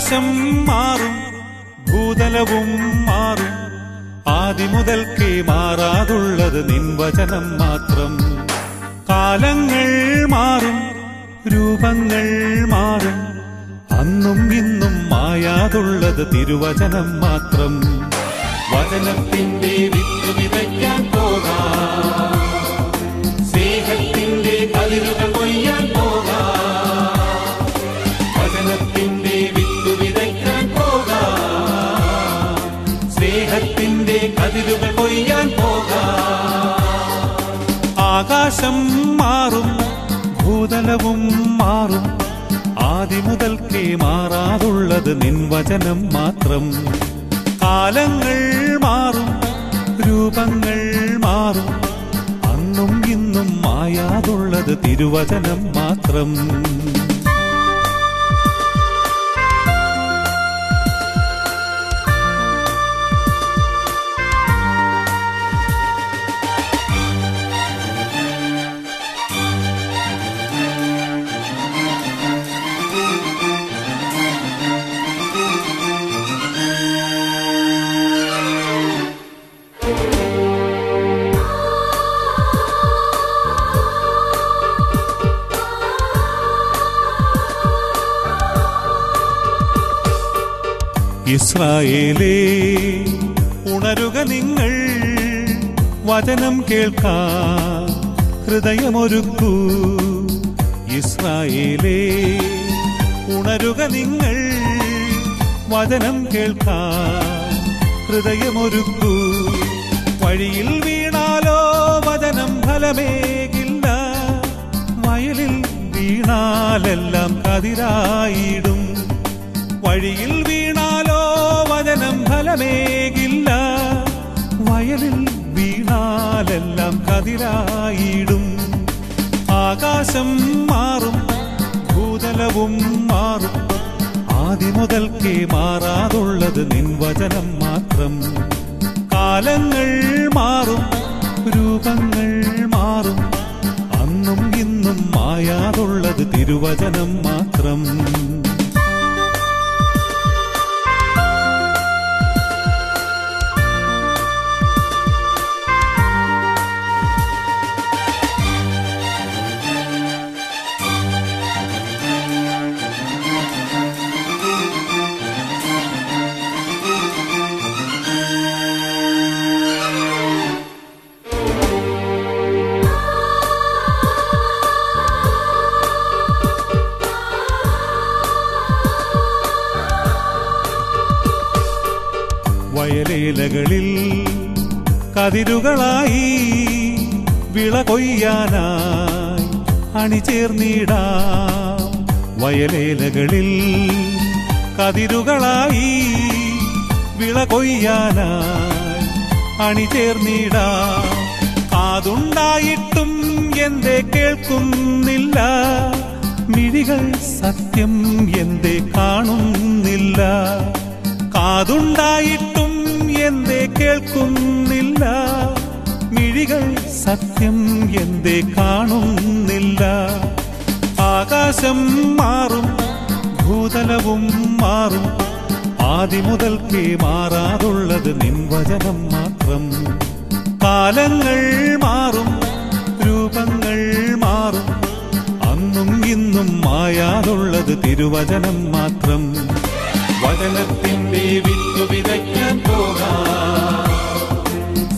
ആകാശം മാറും, ഭൂതലവും മാറും, ആദിമുതൽക്കേ മാറാതുള്ളത് നിൻ വചനം മാത്രം. കാലങ്ങൾ മാറും, രൂപങ്ങൾ മാറും, അന്നും ഇന്നും മായാതുള്ളത് തിരുവചനം മാത്രം. വചനത്തിന്റെ വിത്ത് വിതയ്ക്കാൻ പോകാം, സ്നേഹത്തിന്റെ കതിരുകൾ കൊയ്യാൻ പോകാം. വചനത്തിന്റെ വിത്ത് വിതയ്ക്കാൻ പോകാം, സ്നേഹത്തിന്റെ കതിരുകൾ കൊയ്യാൻ പോകാം. ആകാശം മാറും, ഭൂതലവും മാറും, ആദിമുതൽക്കേ മാറാതുള്ളത് നിൻ വചനം മാത്രം. കാലങ്ങൾ മാറും, രൂപങ്ങൾ മാറും, അന്നും ഇന്നും മായാതുള്ളത് തിരുവചനം മാത്രം. ഇസ്രായേലേ, ഉണരുക നിങ്ങൾ, വചനം കേൾക്കാൻ ഹൃദയമൊരുക്കൂ. ഇസ്രായേലേ, ഉണരുക നിങ്ങൾ, വചനം കേൾക്കാൻ ഹൃദയമൊരുക്കൂ. വഴിയിൽ വീണാലോ വചനം ഫലമേകില്ല, വയലിൽ വീണാലെല്ലാം കതിരായിടും. വഴിയിൽ വീണാലോ വചനം ഫലമേകില്ല, വയലിൽ വീണാലെല്ലാം കതിരായിടും. ആകാശം മാറും, ഭൂതലവും മാറും, ആദിമുതൽക്കേ മാറാതുള്ളത് നിൻ വചനം മാത്രം. കാലങ്ങൾ മാറും, രൂപങ്ങൾ മാറും, അന്നും ഇന്നും മായാതുള്ളത് തിരുവചനം മാത്രം. വയലേലകളിൽ കതിരുകളായി വിള കൊയ്യാനായി അണിചേർന്നിടാം. വയലേലകളിൽ കതിരുകളായി വിള കൊയ്യാനായി അണിചേർന്നിടാം. കാതുണ്ടായിട്ടും എന്തേ കേൾക്കുന്നില്ല, മിഴികൾ സത്യം എന്തേ കാണുന്നില്ല. കാതുണ്ടായിട്ടും എന്തേ കേൾക്കുന്നില്ല, മിഴികൾ സത്യം എന്തേ കാണുന്നില്ല. ആകാശം മാറും, ഭൂതലവും മാറും, ആദിമുതൽക്കേ മാറാതുള്ളത് നിൻ വചനം മാത്രം. കാലങ്ങൾ മാറും, രൂപങ്ങൾ മാറും, അന്നും ഇന്നും മായാതുള്ളത് തിരുവചനം മാത്രം. വചനത്തിന്റെ വിത്ത് വിതയ്ക്കാൻ പോകാം,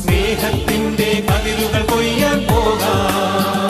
സ്നേഹത്തിന്റെ കതിരുകൾ കൊയ്യാൻ പോകാം.